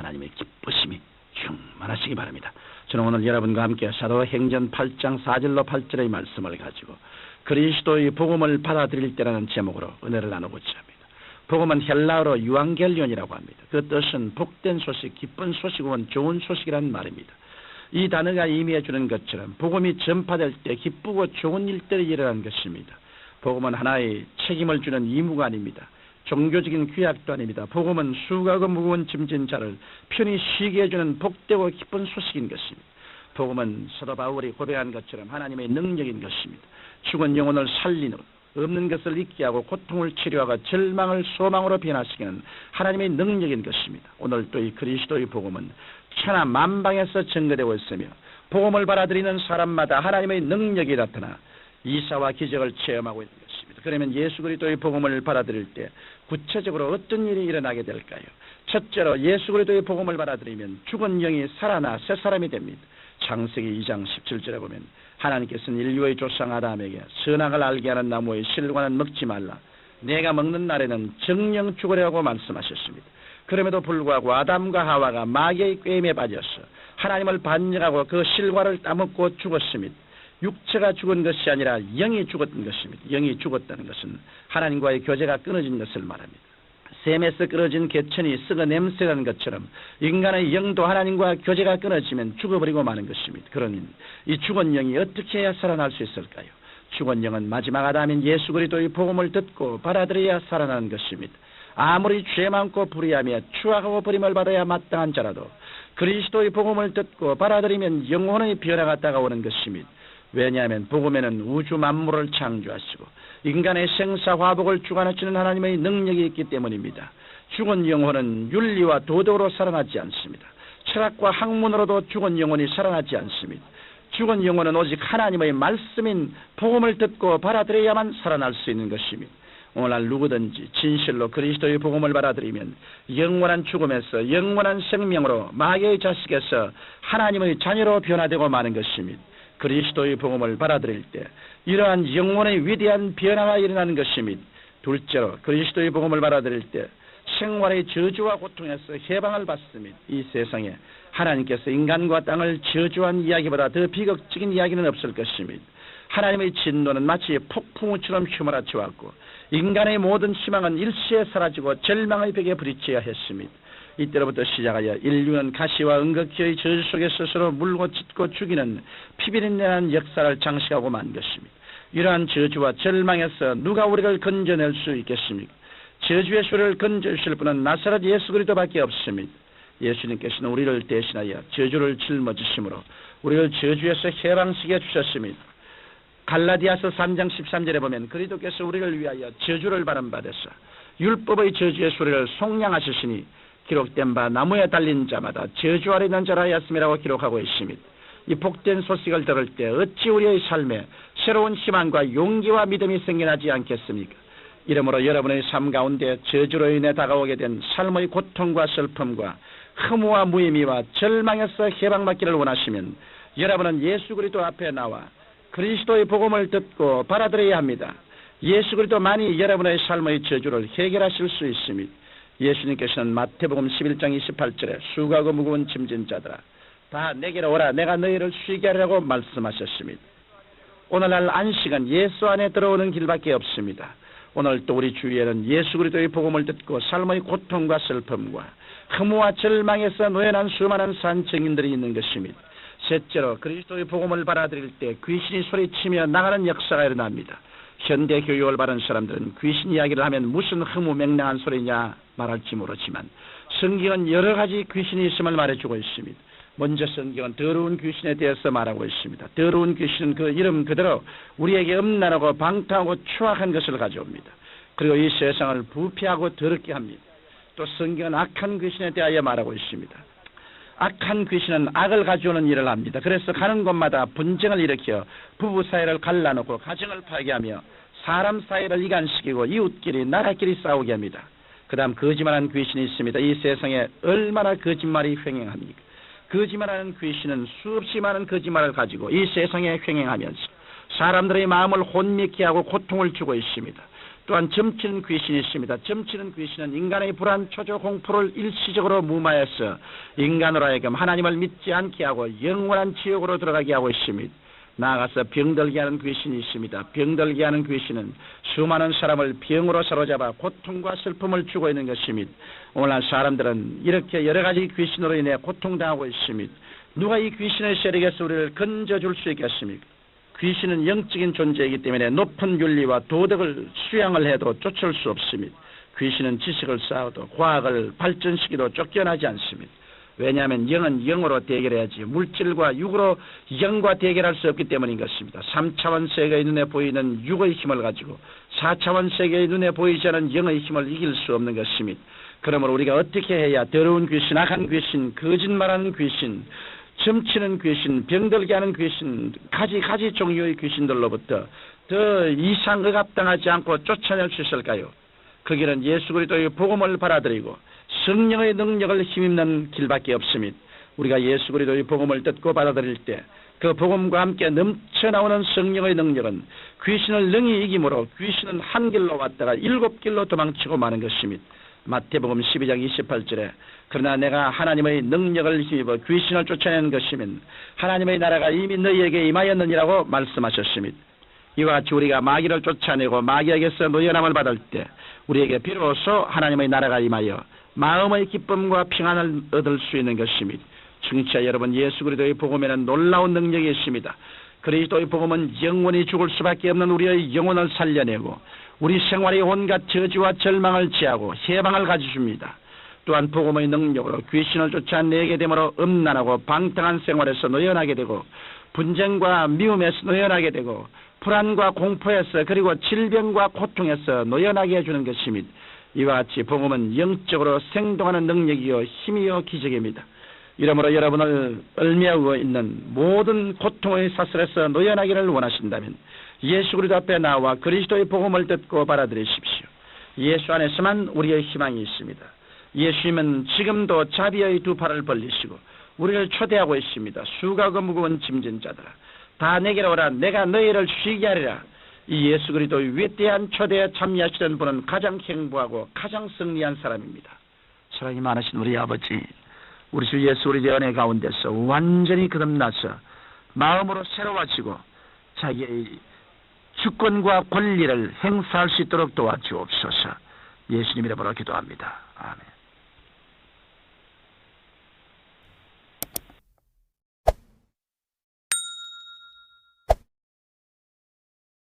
하나님의 기쁘심이 충만하시기 바랍니다. 저는 오늘 여러분과 함께 사도행전 8장 4절로 8절의 말씀을 가지고 그리스도의 복음을 받아들일 때라는 제목으로 은혜를 나누고자 합니다. 복음은 헬라어로 유앙겔리온이라고 합니다. 그 뜻은 복된 소식, 기쁜 소식 혹은 좋은 소식이라는 말입니다. 이 단어가 의미해 주는 것처럼 복음이 전파될 때 기쁘고 좋은 일들이 일어나는 것입니다. 복음은 하나의 책임을 주는 의무가 아닙니다. 종교적인 규약도 아닙니다. 복음은 수고하고 무거운 짐진 자를 편히 쉬게 해주는 복되고 기쁜 소식인 것입니다. 복음은 사도 바울이 고백한 것처럼 하나님의 능력인 것입니다. 죽은 영혼을 살리는, 없는 것을 있게 하고 고통을 치료하고 절망을 소망으로 변화시키는 하나님의 능력인 것입니다. 오늘 또 이 그리스도의 복음은 천하 만방에서 증거되고 있으며 복음을 받아들이는 사람마다 하나님의 능력이 나타나 이사와 기적을 체험하고 있는 것입니다. 그러면 예수 그리스도의 복음을 받아들일 때 구체적으로 어떤 일이 일어나게 될까요? 첫째로 예수 그리스도의 복음을 받아들이면 죽은 영이 살아나 새 사람이 됩니다. 창세기 2장 17절에 보면 하나님께서는 인류의 조상 아담에게 선악을 알게 하는 나무의 실과는 먹지 말라. 내가 먹는 날에는 정령 죽으리라고 말씀하셨습니다. 그럼에도 불구하고 아담과 하와가 마귀의 꾀임에 빠져서 하나님을 반역하고 그 실과를 따먹고 죽었습니다. 육체가 죽은 것이 아니라 영이 죽었던 것입니다. 영이 죽었다는 것은 하나님과의 교제가 끊어진 것을 말합니다. 샘에서 끊어진 개천이 썩어 냄새나는 것처럼 인간의 영도 하나님과 교제가 끊어지면 죽어버리고 마는 것입니다. 그러니 이 죽은 영이 어떻게 해야 살아날 수 있을까요? 죽은 영은 마지막 아담인 예수 그리스도의 복음을 듣고 받아들여야 살아나는 것입니다. 아무리 죄 많고 불의하며 추악하고 버림을 받아야 마땅한 자라도 그리스도의 복음을 듣고 받아들이면 영혼의 변화가 다가오는 것입니다. 왜냐하면 복음에는 우주 만물을 창조하시고 인간의 생사화복을 주관하시는 하나님의 능력이 있기 때문입니다. 죽은 영혼은 윤리와 도덕으로 살아나지 않습니다. 철학과 학문으로도 죽은 영혼이 살아나지 않습니다. 죽은 영혼은 오직 하나님의 말씀인 복음을 듣고 받아들여야만 살아날 수 있는 것입니다. 오늘날 누구든지 진실로 그리스도의 복음을 받아들이면 영원한 죽음에서 영원한 생명으로 마귀의 자식에서 하나님의 자녀로 변화되고 마는 것입니다. 그리스도의 복음을 받아들일 때 이러한 영혼의 위대한 변화가 일어나는 것입니다. 둘째로 그리스도의 복음을 받아들일 때 생활의 저주와 고통에서 해방을 받습니다. 이 세상에 하나님께서 인간과 땅을 저주한 이야기보다 더 비극적인 이야기는 없을 것입니다. 하나님의 진노는 마치 폭풍우처럼 휘몰아치웠고 인간의 모든 희망은 일시에 사라지고 절망의 벽에 부딪혀야 했습니다. 이때로부터 시작하여 인류는 가시와 은극기의 저주 속에 스스로 물고 찢고 죽이는 피비린내한 역사를 장식하고 만 것입니다. 이러한 저주와 절망에서 누가 우리를 건져낼 수 있겠습니까? 저주의 수를 건져주실 분은 나사렛 예수 그리스도밖에 없습니다. 예수님께서는 우리를 대신하여 저주를 짊어지심으로 우리를 저주에서 해방시켜 주셨습니다. 갈라디아서 3장 13절에 보면 그리스도께서 우리를 위하여 저주를 받은바되사 율법의 저주의 수를 속량하시시니 기록된 바 나무에 달린 자마다 저주 아래 있는 자라 하였음이라고 기록하고 있습니다. 이 복된 소식을 들을 때 어찌 우리의 삶에 새로운 희망과 용기와 믿음이 생겨나지 않겠습니까? 이러므로 여러분의 삶 가운데 저주로 인해 다가오게 된 삶의 고통과 슬픔과 흠모와 무의미와 절망에서 해방받기를 원하시면 여러분은 예수 그리스도 앞에 나와 그리스도의 복음을 듣고 받아들여야 합니다. 예수 그리스도만이 여러분의 삶의 저주를 해결하실 수 있습니다. 예수님께서는 마태복음 11장 28절에 수고하고 무거운 짐진 자들아 다 내게로 오라 내가 너희를 쉬게 하려고 말씀하셨습니다. 오늘날 안식은 예수 안에 들어오는 길밖에 없습니다. 오늘 또 우리 주위에는 예수 그리스도의 복음을 듣고 삶의 고통과 슬픔과 흠모와 절망에서 노연한 수많은 산증인들이 있는 것입니다. 셋째로 그리스도의 복음을 받아들일 때 귀신이 소리치며 나가는 역사가 일어납니다. 현대 교육을 받은 사람들은 귀신 이야기를 하면 무슨 흐무맹랑한 소리냐 말할지 모르지만 성경은 여러 가지 귀신이 있음을 말해주고 있습니다. 먼저 성경은 더러운 귀신에 대해서 말하고 있습니다. 더러운 귀신은 그 이름 그대로 우리에게 음란하고 방탕하고 추악한 것을 가져옵니다. 그리고 이 세상을 부패하고 더럽게 합니다. 또 성경은 악한 귀신에 대하여 말하고 있습니다. 악한 귀신은 악을 가져오는 일을 합니다. 그래서 가는 곳마다 분쟁을 일으켜 부부 사이를 갈라놓고 가정을 파괴하며 사람 사이를 이간시키고 이웃끼리 나라끼리 싸우게 합니다. 그 다음 거짓말하는 귀신이 있습니다. 이 세상에 얼마나 거짓말이 횡행합니까? 거짓말하는 귀신은 수없이 많은 거짓말을 가지고 이 세상에 횡행하면서 사람들의 마음을 혼미케 하고 고통을 주고 있습니다. 또한 점치는 귀신이 있습니다. 점치는 귀신은 인간의 불안, 초조, 공포를 일시적으로 무마해서 인간으로 하여금 하나님을 믿지 않게 하고 영원한 지옥으로 들어가게 하고 있습니다. 나아가서 병들게 하는 귀신이 있습니다. 병들게 하는 귀신은 수많은 사람을 병으로 사로잡아 고통과 슬픔을 주고 있는 것입니다. 오늘날 사람들은 이렇게 여러 가지 귀신으로 인해 고통당하고 있습니다. 누가 이 귀신의 세력에서 우리를 건져줄 수 있겠습니까? 귀신은 영적인 존재이기 때문에 높은 윤리와 도덕을 수양을 해도 쫓을 수 없습니다. 귀신은 지식을 쌓아도 과학을 발전시키도 쫓겨나지 않습니다. 왜냐하면 영은 영으로 대결해야지 물질과 육으로 영과 대결할 수 없기 때문인 것입니다. 3차원 세계의 눈에 보이는 육의 힘을 가지고 4차원 세계의 눈에 보이지 않는 영의 힘을 이길 수 없는 것입니다. 그러므로 우리가 어떻게 해야 더러운 귀신, 악한 귀신, 거짓말하는 귀신, 점치는 귀신, 병들게 하는 귀신, 가지 종류의 귀신들로부터 더 이상 억압당하지 않고 쫓아낼 수 있을까요? 그 길은 예수 그리스도의 복음을 받아들이고 성령의 능력을 힘입는 길밖에 없습니다. 우리가 예수 그리스도의 복음을 듣고 받아들일 때 그 복음과 함께 넘쳐나오는 성령의 능력은 귀신을 능히 이기므로 귀신은 한 길로 왔다가 7길로 도망치고 마는 것입니다. 마태복음 12장 28절에 그러나 내가 하나님의 능력을 힘입어 귀신을 쫓아내는 것이면 하나님의 나라가 이미 너희에게 임하였느니라고 말씀하셨습니다. 이와 같이 우리가 마귀를 쫓아내고 마귀에게서 노여남을 받을 때 우리에게 비로소 하나님의 나라가 임하여 마음의 기쁨과 평안을 얻을 수 있는 것입니다. 청취자 여러분, 예수 그리스도의 복음에는 놀라운 능력이 있습니다. 그리스도의 복음은 영원히 죽을 수밖에 없는 우리의 영혼을 살려내고 우리 생활의 온갖 저주와 절망을 제하고 해방을 가져줍니다. 또한 복음의 능력으로 귀신을 쫓아내게 되므로 음란하고 방탕한 생활에서 노연하게 되고 분쟁과 미움에서 노연하게 되고 불안과 공포에서 그리고 질병과 고통에서 노연하게 해주는 것입니다. 이와 같이 복음은 영적으로 생동하는 능력이요 힘이요 기적입니다. 이러므로 여러분을 얽매우고 있는 모든 고통의 사슬에서 노연하기를 원하신다면 예수 그리스도 앞에 나와 그리스도의 복음을 듣고 받아들이십시오. 예수 안에서만 우리의 희망이 있습니다. 예수님은 지금도 자비의 두 팔을 벌리시고 우리를 초대하고 있습니다. 수고하고 무거운 짐진 자들아 다 내게로 오라 내가 너희를 쉬게 하리라. 이 예수 그리스도의 위대한 초대에 참여하시는 분은 가장 행복하고 가장 승리한 사람입니다. 사랑이 많으신 우리 아버지, 우리 주 예수 그리스도의 은혜 가운데서 완전히 거듭나서 마음으로 새로워지고 자기의 주권과 권리를 행사할 수 있도록 도와주옵소서. 예수님 이름으로 기도합니다. 아멘.